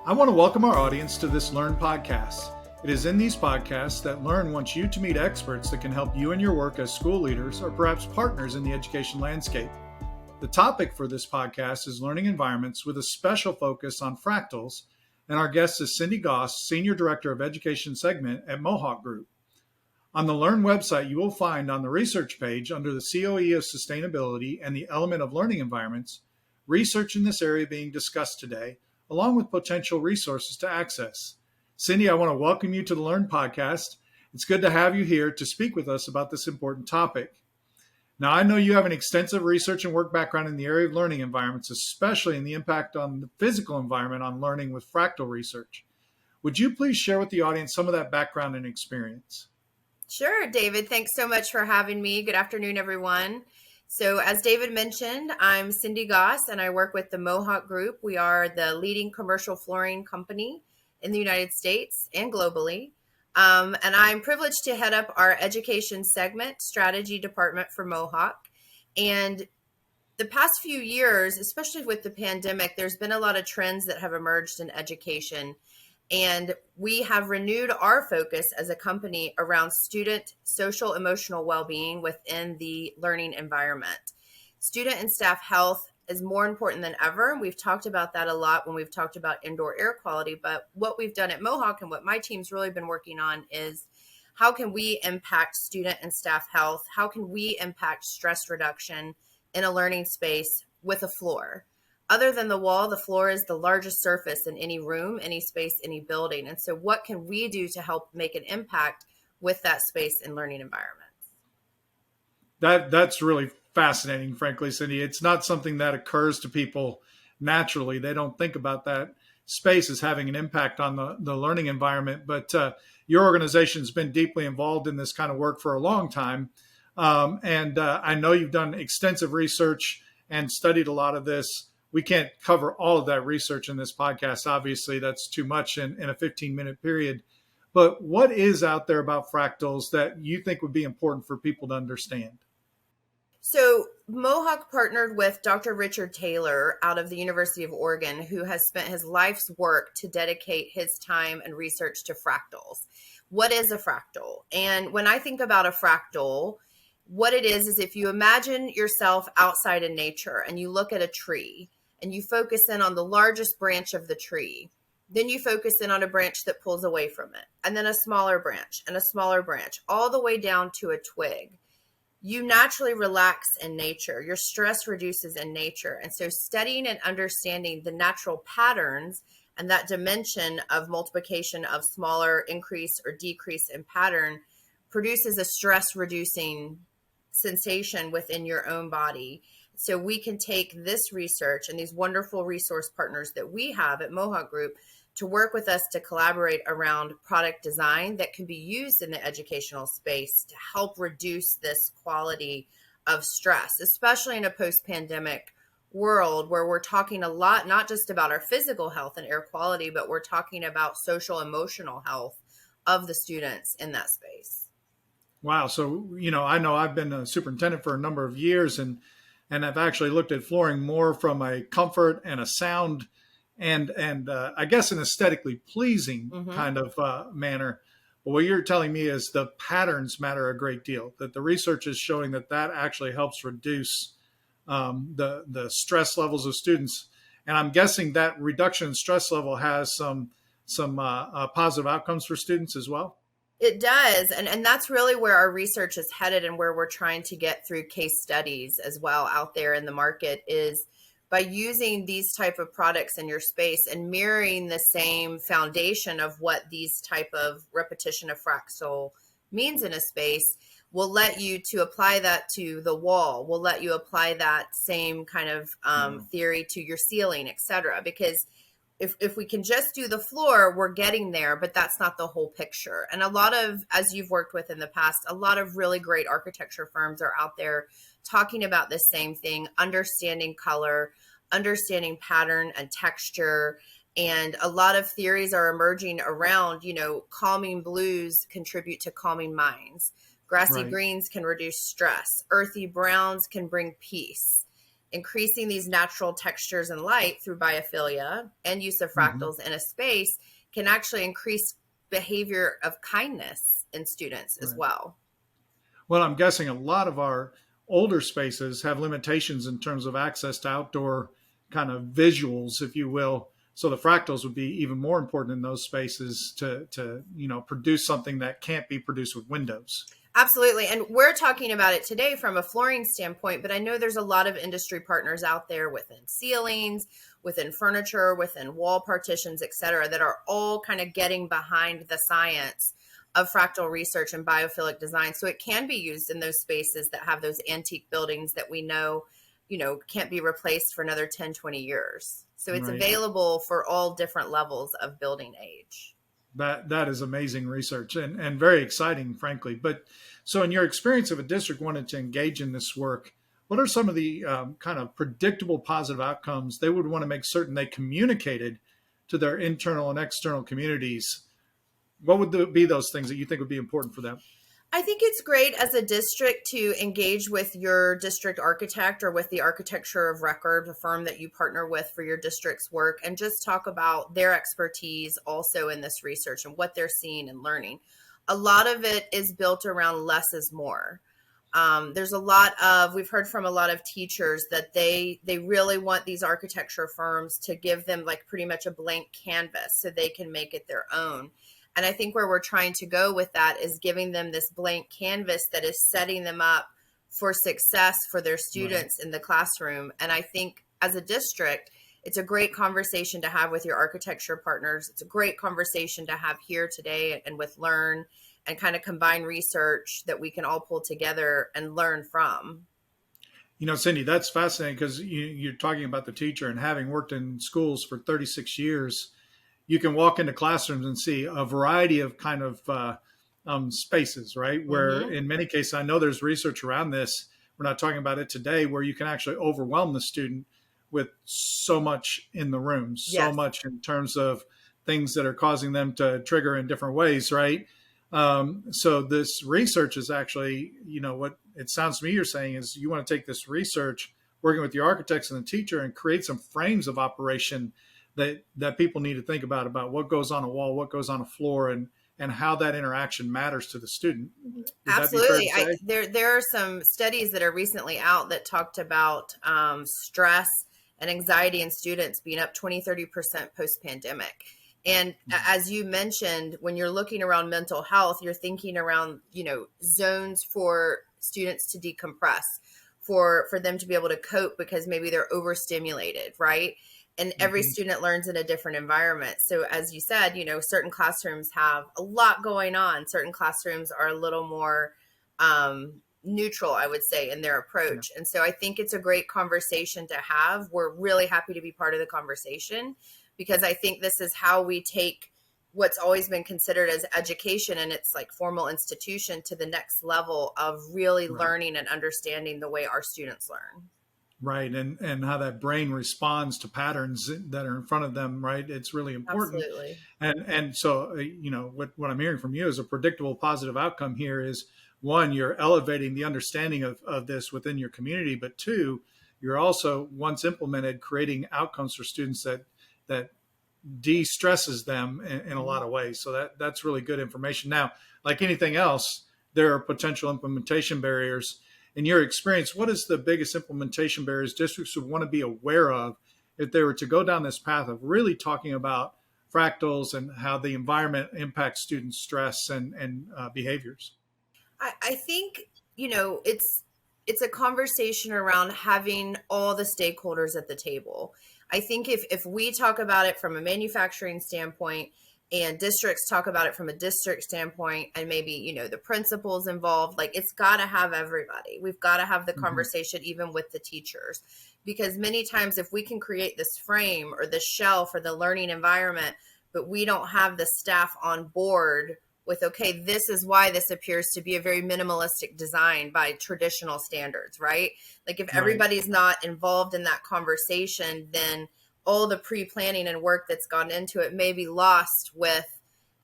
I want to welcome our audience to this L.E.A.R.N podcast. It is in these podcasts that L.E.A.R.N wants you to meet experts that can help you in your work as school leaders or perhaps partners in the education landscape. The topic for this podcast is learning environments with a special focus on fractals, and our guest is Cyndie Goss, Senior Director of Education Segment at Mohawk Group. On the L.E.A.R.N website, you will find on the research page under the COE of Sustainability and the element of learning environments, research in this area being discussed today, along with potential resources to access. Cyndie, I want to welcome you to the L.E.A.R.N podcast. It's good to have you here to speak with us about this important topic. Now, I know you have an extensive research and work background in the area of learning environments, especially in the impact on the physical environment on learning with fractal research. Would you please share with the audience some of that background and experience? Sure, David. Thanks so much for having me. Good afternoon, everyone. So as David mentioned, I'm Cyndie Goss, and I work with the Mohawk Group. We are the leading commercial flooring company in the United States and globally. And I'm privileged to head up our education segment strategy department for Mohawk. And the past few years, especially with the pandemic, there's been a lot of trends that have emerged in education. And we have renewed our focus as a company around student social emotional well-being within the learning environment. Student and staff health is more important than ever. We've talked about that a lot when we've talked about indoor air quality, but what we've done at Mohawk and what my team's really been working on is how can we impact student and staff health? How can we impact stress reduction in a learning space with a floor? Other than the wall, the floor is the largest surface in any room, any space, any building. And so what can we do to help make an impact with that space in learning environments? That's really fascinating, frankly, Cyndie. It's not something that occurs to people naturally. They don't think about that space as having an impact on the learning environment. But your organization has been deeply involved in this kind of work for a long time. And I know you've done extensive research and studied a lot of this. We can't cover all of that research in this podcast. Obviously, that's too much in a 15-minute period. But what is out there about fractals that you think would be important for people to understand? So Mohawk partnered with Dr. Richard Taylor out of the University of Oregon, who has spent his life's work to dedicate his time and research to fractals. What is a fractal? And when I think about a fractal, what it is if you imagine yourself outside in nature and you look at a tree and you focus in on the largest branch of the tree, then you focus in on a branch that pulls away from it, and then a smaller branch and a smaller branch, all the way down to a twig. You naturally relax in nature. Your stress reduces in nature. And so studying and understanding the natural patterns and that dimension of multiplication of smaller increase or decrease in pattern produces a stress reducing sensation within your own body. So we can take this research and these wonderful resource partners that we have at Mohawk Group to work with us to collaborate around product design that can be used in the educational space to help reduce this quality of stress, especially in a post-pandemic world where we're talking a lot, not just about our physical health and air quality, but we're talking about social emotional health of the students in that space. Wow. So, I know I've been a superintendent for a number of years and I've actually looked at flooring more from a comfort and a sound and I guess an aesthetically pleasing kind of manner. But what you're telling me is the patterns matter a great deal, that the research is showing that actually helps reduce the stress levels of students. And I'm guessing that reduction in stress level has some positive outcomes for students as well. It does. And that's really where our research is headed and where we're trying to get through case studies as well out there in the market is by using these type of products in your space and mirroring the same foundation of what these type of repetition of fractal means in a space will let you to apply that to the wall, will let you apply that same kind of theory to your ceiling, et cetera, because if we can just do the floor, we're getting there, but that's not the whole picture. And a lot of, as you've worked with in the past, a lot of really great architecture firms are out there talking about the same thing, understanding color, understanding pattern and texture. And a lot of theories are emerging around, calming blues contribute to calming minds. Grassy greens can reduce stress. Earthy browns can bring peace. increasing these natural textures and light through biophilia and use of Hmm. fractals in a space can actually increase behavior of kindness in students as Right. well. Well, I'm guessing a lot of our older spaces have limitations in terms of access to outdoor kind of visuals, if you will. So the fractals would be even more important in those spaces to produce something that can't be produced with windows. Absolutely. And we're talking about it today from a flooring standpoint, but I know there's a lot of industry partners out there within ceilings, within furniture, within wall partitions, et cetera, that are all kind of getting behind the science of fractal research and biophilic design. So it can be used in those spaces that have those antique buildings that we know, can't be replaced for another 10, 20 years. So it's Right. available for all different levels of building age. That is amazing research and very exciting, frankly. But so, in your experience, if a district wanted to engage in this work, what are some of the kind of predictable positive outcomes they would want to make certain they communicated to their internal and external communities? What would be those things that you think would be important for them? I think it's great as a district to engage with your district architect or with the architecture of record, the firm that you partner with for your district's work, and just talk about their expertise also in this research and what they're seeing and learning. A lot of it is built around less is more. There's a lot of, we've heard from a lot of teachers that they really want these architecture firms to give them like pretty much a blank canvas so they can make it their own. And I think where we're trying to go with that is giving them this blank canvas that is setting them up for success for their Right. students in the classroom. And I think as a district, it's a great conversation to have with your architecture partners. It's a great conversation to have here today and with L.E.A.R.N and kind of combine research that we can all pull together and learn from. Cyndie, that's fascinating because you're talking about the teacher and having worked in schools for 36 years, you can walk into classrooms and see a variety of kind of spaces, right? Where Mm-hmm. in many cases, I know there's research around this. We're not talking about it today, where you can actually overwhelm the student with so much in the room, so Yes, much in terms of things that are causing them to trigger in different ways, right? So this research is actually, what it sounds to me you're saying is you want to take this research, working with your architects and the teacher, and create some frames of operation that people need to think about what goes on a wall, what goes on a floor, and how that interaction matters to the student. Would that be fair to absolutely. say? There are some studies that are recently out that talked about stress and anxiety in students being up 20-30% post pandemic. And as you mentioned, when you're looking around mental health, you're thinking around, zones for students to decompress, for them to be able to cope because maybe they're overstimulated, right? And every Mm-hmm. student learns in a different environment. So as you said, certain classrooms have a lot going on. Certain classrooms are a little more neutral, I would say, in their Yeah. approach. And so I think it's a great conversation to have. We're really happy to be part of the conversation because I think this is how we take what's always been considered as education and it's like formal institution to the next level of really Right. learning and understanding the way our students learn. Right. And how that brain responds to patterns that are in front of them, right? It's really important. Absolutely. And so what I'm hearing from you is a predictable positive outcome here is, one, you're elevating the understanding of this within your community, but two, you're also, once implemented, creating outcomes for students that de-stresses them in a lot of ways. So that's really good information. Now, like anything else, there are potential implementation barriers. In your experience, what is the biggest implementation barriers districts would want to be aware of if they were to go down this path of really talking about fractals and how the environment impacts student stress and behaviors? I think, it's a conversation around having all the stakeholders at the table. I think if we talk about it from a manufacturing standpoint and districts talk about it from a district standpoint and maybe, the principals involved, like it's got to have everybody. We've got to have the Mm-hmm. conversation even with the teachers because many times if we can create this frame or this shell for the learning environment, but we don't have the staff on board with, okay, this is why this appears to be a very minimalistic design by traditional standards, right? Like if Right. everybody's not involved in that conversation, then all the pre-planning and work that's gone into it may be lost with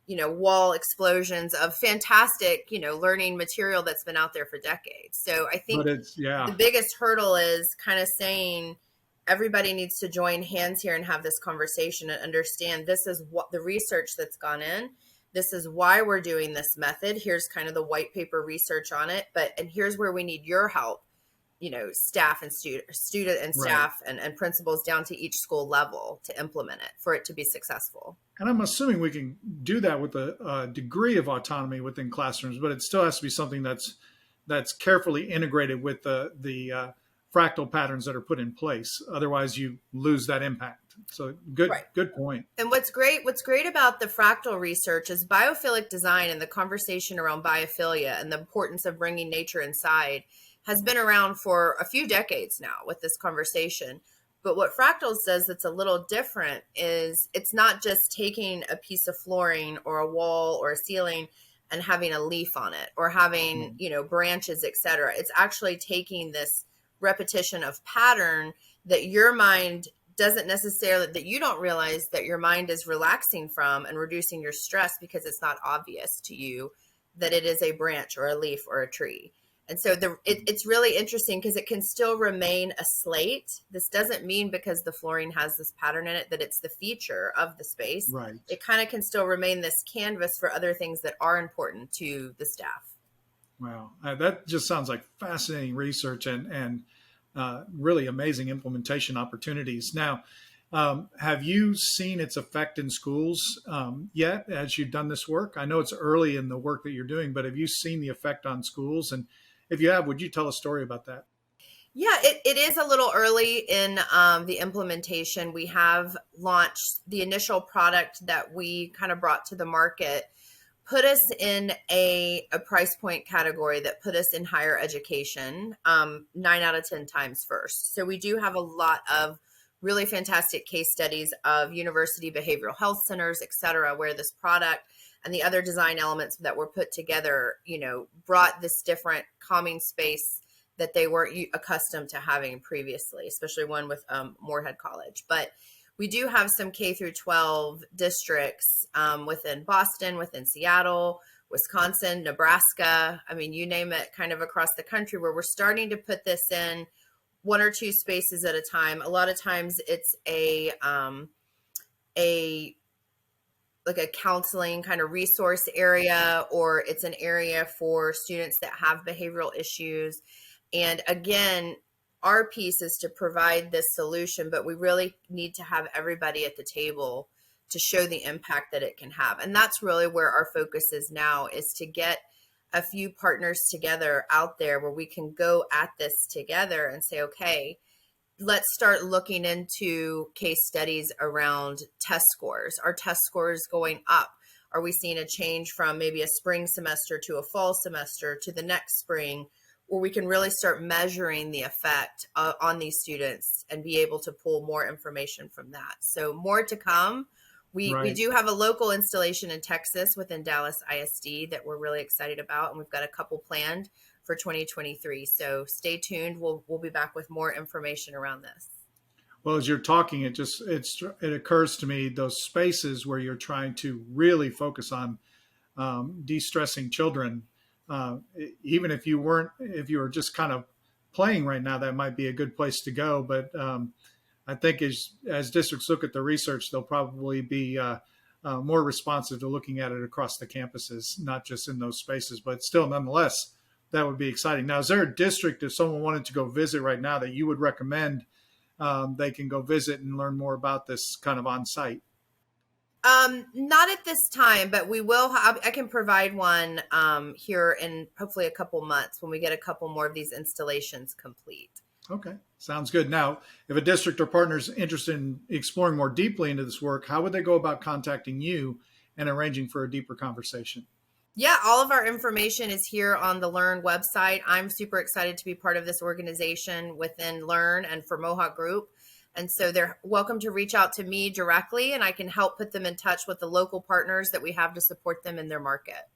wall explosions of fantastic, learning material that's been out there for decades. So I But think it's, the yeah, biggest hurdle is kind of saying everybody needs to join hands here and have this conversation and understand this is what the research that's gone in. This is why we're doing this method. Here's kind of the white paper research on it, and here's where we need your help, staff and student and right. staff and principals down to each school level to implement it for it to be successful. And I'm assuming we can do that with a degree of autonomy within classrooms, but it still has to be something that's carefully integrated with the fractal patterns that are put in place. Otherwise, you lose that impact. So Right. good point. And what's great about the fractal research is biophilic design and the conversation around biophilia and the importance of bringing nature inside has been around for a few decades now with this conversation. But what fractals does that's a little different is it's not just taking a piece of flooring or a wall or a ceiling and having a leaf on it or having, branches, etc. It's actually taking this repetition of pattern that your mind doesn't necessarily, that you don't realize that your mind is relaxing from and reducing your stress because it's not obvious to you that it is a branch or a leaf or a tree. And so it's really interesting because it can still remain a slate. This doesn't mean because the flooring has this pattern in it that it's the feature of the space. Right. It kind of can still remain this canvas for other things that are important to the staff. Wow. That just sounds like fascinating research and really amazing implementation opportunities. Now, have you seen its effect in schools yet as you've done this work? I know it's early in the work that you're doing, but have you seen the effect on schools? And if you have, would you tell a story about that? Yeah, it is a little early in the implementation. We have launched the initial product that we kind of brought to the market, put us in a price point category that put us in higher education 9 out of 10 times first. So we do have a lot of really fantastic case studies of university behavioral health centers, et cetera, where this product and the other design elements that were put together, brought this different calming space that they weren't accustomed to having previously, especially one with Moorhead College. But we do have some K through 12 districts within Boston, within Seattle, Wisconsin, Nebraska. I mean, you name it, kind of across the country where we're starting to put this in one or two spaces at a time. A lot of times it's a like a counseling kind of resource area, or it's an area for students that have behavioral issues. And again, our piece is to provide this solution, but we really need to have everybody at the table to show the impact that it can have. And that's really where our focus is now, is to get a few partners together out there where we can go at this together and say, okay, let's start looking into case studies around test scores. Are test scores going up? Are we seeing a change from maybe a spring semester to a fall semester to the next spring, where we can really start measuring the effect on these students and be able to pull more information from that? So more to come. We Right. do have a local installation in Texas within Dallas ISD that we're really excited about, and we've got a couple planned for 2023. So stay tuned. We'll be back with more information around this. Well, as you're talking, it occurs to me those spaces where you're trying to really focus on de-stressing children. Even if you were just kind of playing right now, that might be a good place to go. But I think as districts look at the research, they'll probably be more responsive to looking at it across the campuses, not just in those spaces. But still, nonetheless, that would be exciting. Now, is there a district, if someone wanted to go visit right now, that you would recommend they can go visit and learn more about this kind of on site? Not at this time, but we will. I can provide one here in hopefully a couple months when we get a couple more of these installations complete. Okay, sounds good. Now, if a district or partner is interested in exploring more deeply into this work, how would they go about contacting you and arranging for a deeper conversation? Yeah, all of our information is here on the L.E.A.R.N website. I'm super excited to be part of this organization within L.E.A.R.N and for Mohawk Group. And so they're welcome to reach out to me directly, and I can help put them in touch with the local partners that we have to support them in their market.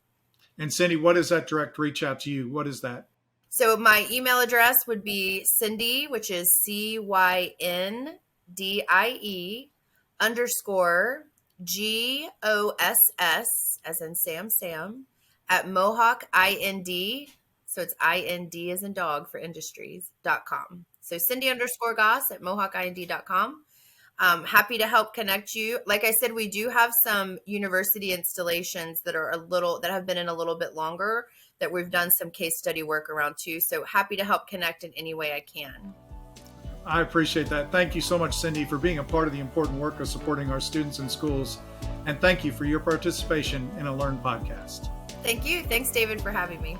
And Cyndie, what is that direct reach out to you? What is that? So my email address would be Cyndie, which is CYNDIE _ GOSS, as in Sam, at Mohawk IND. So it's IND as in dog for industries.com. So Cyndie_Goss at mohawkind.com. Happy to help connect you. Like I said, we do have some university installations that have been in a little bit longer that we've done some case study work around too. So happy to help connect in any way I can. I appreciate that. Thank you so much, Cyndie, for being a part of the important work of supporting our students in schools. And thank you for your participation in a L.E.A.R.N. podcast. Thank you. Thanks, David, for having me.